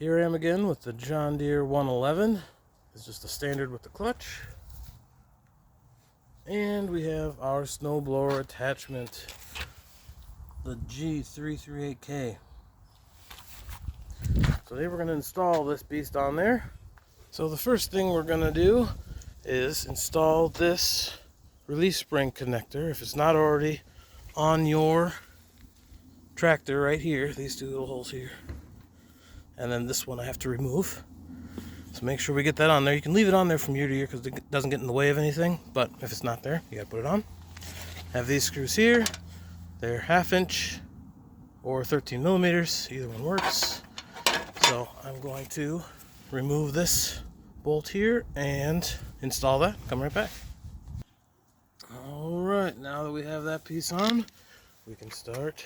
Here I am again with the John Deere 111. It's just a standard with the clutch. And we have our snowblower attachment, the G338K. So today we're going to install this beast on there. So the first thing we're going to do is install this release spring connector. If it's not already on your tractor right here, these two little holes here. And then this one I have to remove. So make sure we get that on there. You can leave it on there from year to year because it doesn't get in the way of anything. But if it's not there, you gotta put it on. Have these screws here. They're 1/2 inch or 13 millimeters. Either one works. So I'm going to remove this bolt here and install that. Come right back. Alright, now that we have that piece on, we can start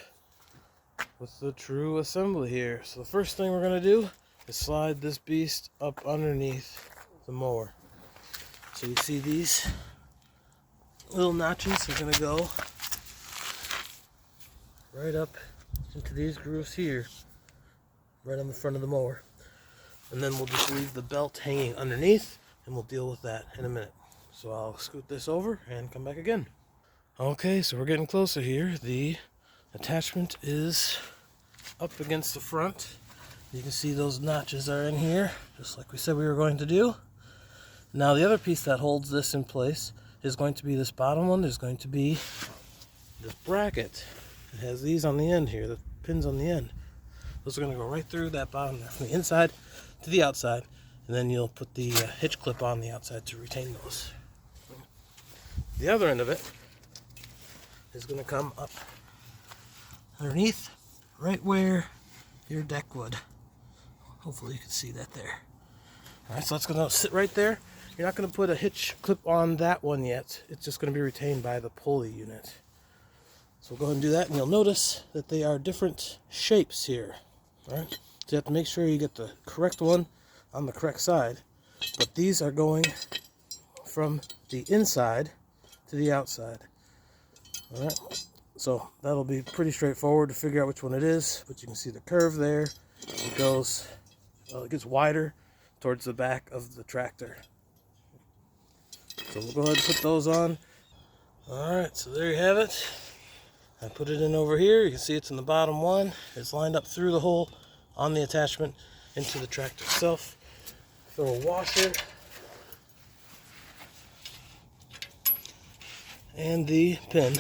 with the true assembly here. So the first thing we're going to do is slide this beast up underneath the mower. So you see these little notches are going to go right up into these grooves here, right on the front of the mower. And then we'll just leave the belt hanging underneath, and we'll deal with that in a minute. So I'll scoot this over and come back again. Okay, so we're getting closer here. The attachment is up against the front. You can see those notches are in here, just like we said we were going to do. Now the other piece that holds this in place is going to be this bottom one. There's going to be this bracket. It has these on the end here, the pins on the end. Those are going to go right through that bottom there, from the inside to the outside. And then you'll put the hitch clip on the outside to retain those. The other end of it is going to come up underneath, right where your deck would. Hopefully you can see that there. Alright, so that's going to sit right there. You're not going to put a hitch clip on that one yet. It's just going to be retained by the pulley unit. So we'll go ahead and do that, and you'll notice that they are different shapes here. Alright, so you have to make sure you get the correct one on the correct side. But these are going from the inside to the outside. Alright, so that'll be pretty straightforward to figure out which one it is, but you can see the curve there. It goes, it gets wider towards the back of the tractor. So we'll go ahead and put those on. Alright, so there you have it. I put it in over here. You can see it's in the bottom one. It's lined up through the hole on the attachment into the tractor itself. Throw a washer and the pin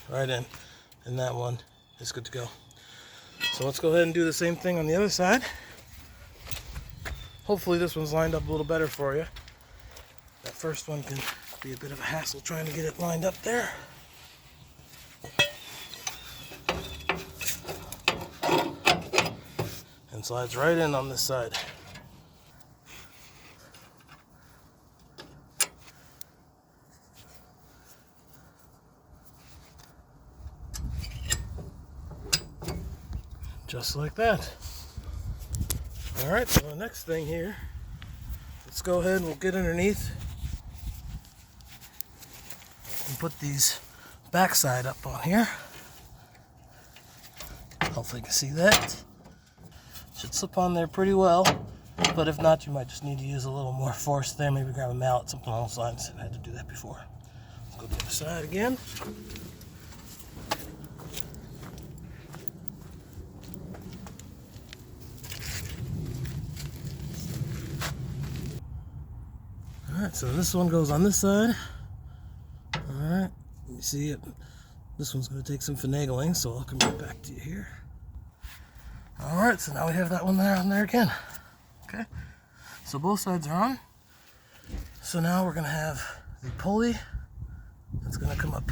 right in, and that one is good to go. So let's go ahead and do the same thing on the other side. Hopefully this one's lined up a little better for you. That first one can be a bit of a hassle trying to get it lined up there. And slides right in on this side. Just like that. Alright, so the next thing here, let's go ahead and we'll get underneath and put these backside up on here. Hopefully you can see that. Should slip on there pretty well, but if not, you might just need to use a little more force there. Maybe grab a mallet, something along those lines. I had to do that before. Let's go to the other side again. Alright, so this one goes on this side. Alright, you see it. This one's going to take some finagling, so I'll come right back to you here. Alright, so now we have that one there on there again. Okay, so both sides are on. So now we're going to have the pulley that's going to come up.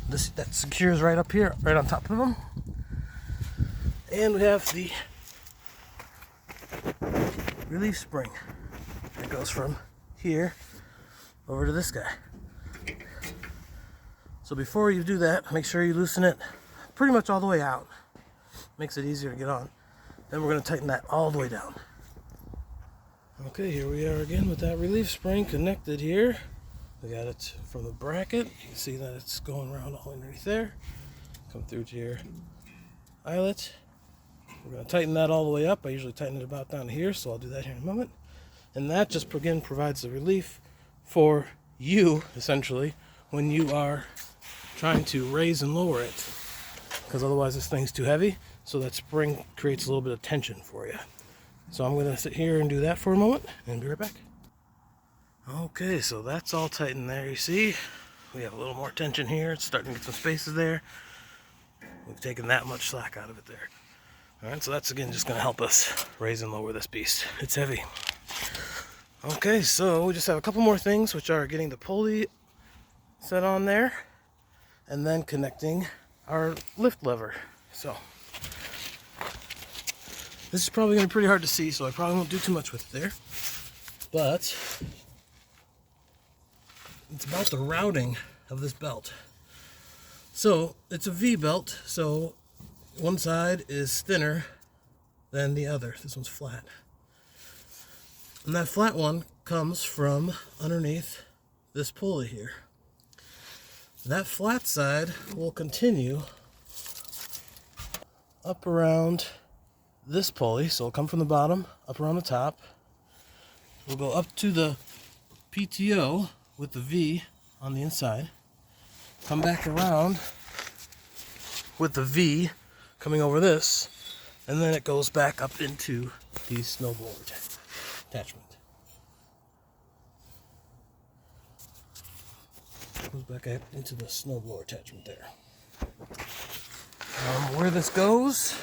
That secures right up here, right on top of them. And we have the relief spring that goes from here over to this guy. So before you do that, make sure you loosen it pretty much all the way out. Makes it easier to get on. Then we're going to tighten that all the way down. Okay, here we are again with that relief spring connected here. We got it from the bracket. You can see that it's going around all underneath there. Come through to your eyelet. We're going to tighten that all the way up. I usually tighten it about down here, so I'll do that here in a moment. And that just, again, provides the relief for you, essentially, when you are trying to raise and lower it. Because otherwise this thing's too heavy, so that spring creates a little bit of tension for you. So I'm going to sit here and do that for a moment, and be right back. Okay, so that's all tightened there, you see. We have a little more tension here. It's starting to get some spaces there. We've taken that much slack out of it there. Alright, so that's again just going to help us raise and lower this beast. It's heavy. Okay, so we just have a couple more things, which are getting the pulley set on there, and then connecting our lift lever. So this is probably going to be pretty hard to see, so I probably won't do too much with it there. But it's about the routing of this belt. So it's a V belt, so one side is thinner than the other. This one's flat. And that flat one comes from underneath this pulley here. That flat side will continue up around this pulley, so it'll come from the bottom, up around the top. We'll go up to the PTO with the V on the inside, come back around with the V coming over this, and then it goes back up into the snowblower attachment. Goes back up into the snowblower attachment there. Where this goes,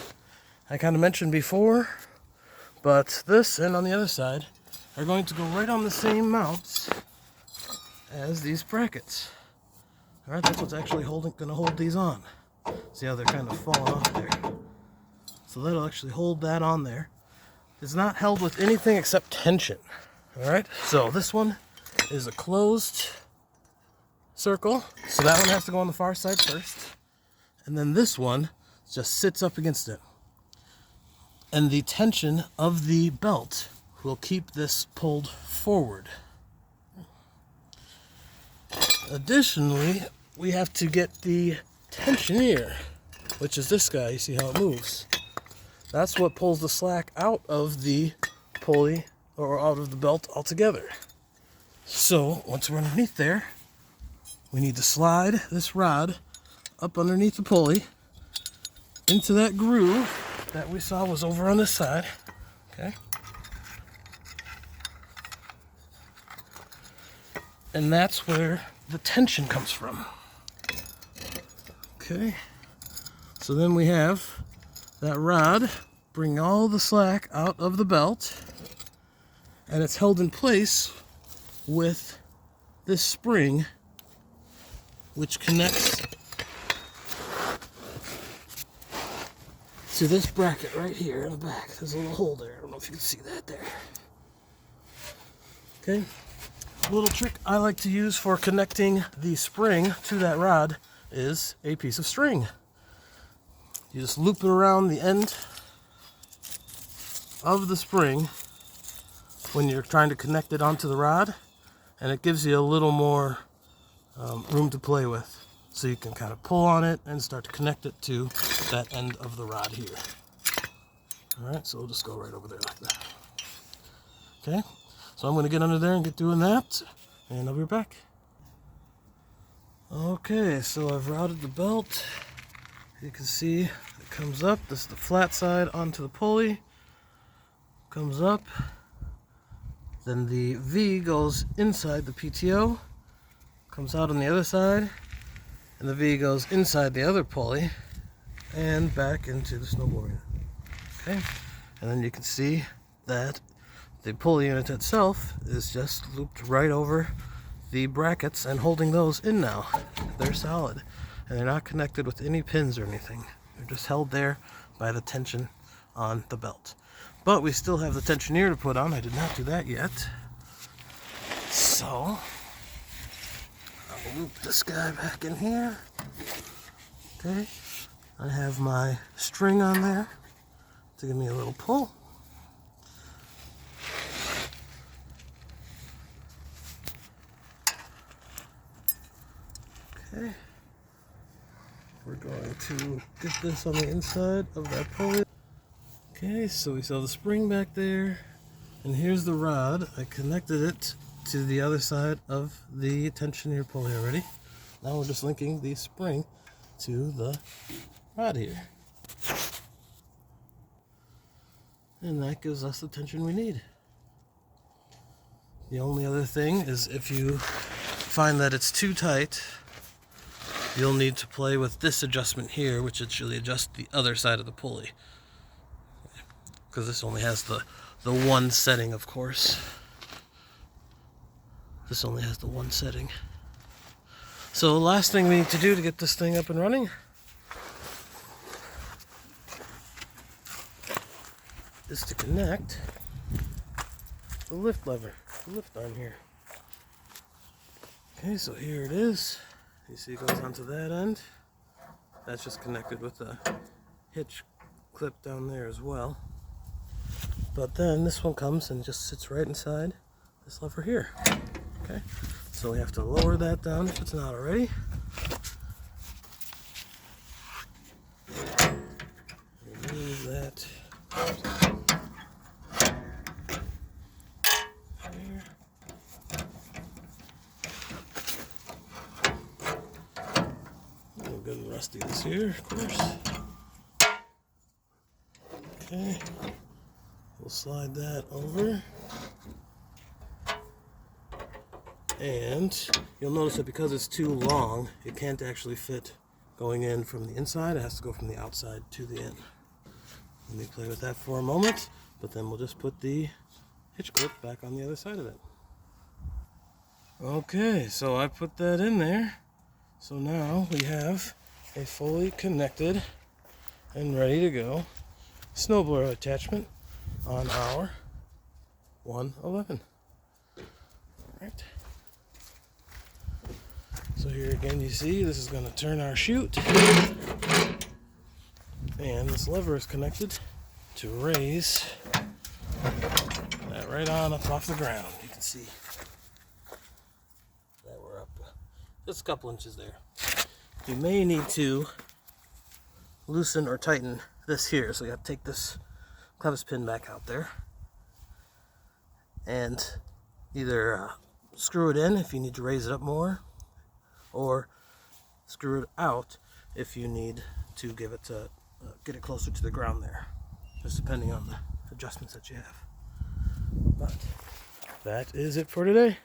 I kind of mentioned before, but this and on the other side are going to go right on the same mounts as these brackets. Alright, that's what's actually going to hold these on. See how they're kind of falling off there. So that'll actually hold that on there. It's not held with anything except tension. Alright, so this one is a closed circle, so that one has to go on the far side first. And then this one just sits up against it. And the tension of the belt will keep this pulled forward. Additionally, we have to get the tensioner, which is this guy. You see how it moves? That's what pulls the slack out of the pulley or out of the belt altogether. So once we're underneath there, we need to slide this rod up underneath the pulley into that groove that we saw was over on this side. Okay. And that's where the tension comes from. Okay. So then we have that rod bring all the slack out of the belt, and it's held in place with this spring, which connects to this bracket right here in the back. There's a little hole there. I don't know if you can see that there. Okay. A little trick I like to use for connecting the spring to that rod is a piece of string. You just loop it around the end of the spring when you're trying to connect it onto the rod, and it gives you a little more room to play with, so you can kind of pull on it and start to connect it to that end of the rod here. Alright, so we'll just go right over there like that. Okay, so I'm going to get under there and get doing that, and I'll be back. Okay, so I've routed the belt. You can see it comes up. This is the flat side onto the pulley. Comes up. Then the V goes inside the PTO. Comes out on the other side. And the V goes inside the other pulley and back into the snowblower. Okay. And then you can see that the pulley unit itself is just looped right over the brackets and holding those in now. They're solid and they're not connected with any pins or anything. They're just held there by the tension on the belt. But we still have the tensioner to put on. I did not do that yet. So I'll loop this guy back in here. Okay. I have my string on there to give me a little pull. Okay, we're going to get this on the inside of that pulley. Okay, so we saw the spring back there, and here's the rod. I connected it to the other side of the tensioner pulley already. Now we're just linking the spring to the rod here. And that gives us the tension we need. The only other thing is if you find that it's too tight, you'll need to play with this adjustment here, which actually adjusts the other side of the pulley. Because this only has the one setting, of course. This only has the one setting. So the last thing we need to do to get this thing up and running is to connect the lift lever, the lift arm here. Okay, so here it is. You see it goes onto that end. That's just connected with a hitch clip down there as well. But then this one comes and just sits right inside this lever here. Okay, so we have to lower that down if it's not already. Remove that. Here. A little good and rusty this here, of course. Okay, we'll slide that over. And you'll notice that because it's too long, it can't actually fit going in from the inside. It has to go from the outside to the end. Let me play with that for a moment, but then we'll just put the hitch clip back on the other side of it. Okay, so I put that in there. So now we have a fully connected and ready to go snowblower attachment on our 111. All right. So here again, you see this is going to turn our chute, and this lever is connected to raise that right on up off the ground. You can see that we're up just a couple inches there. You may need to loosen or tighten this here, so you have to take this clevis pin back out there and either screw it in if you need to raise it up more, or screw it out if you need to give it to get it closer to the ground there, just depending on the adjustments that you have. But that is it for today.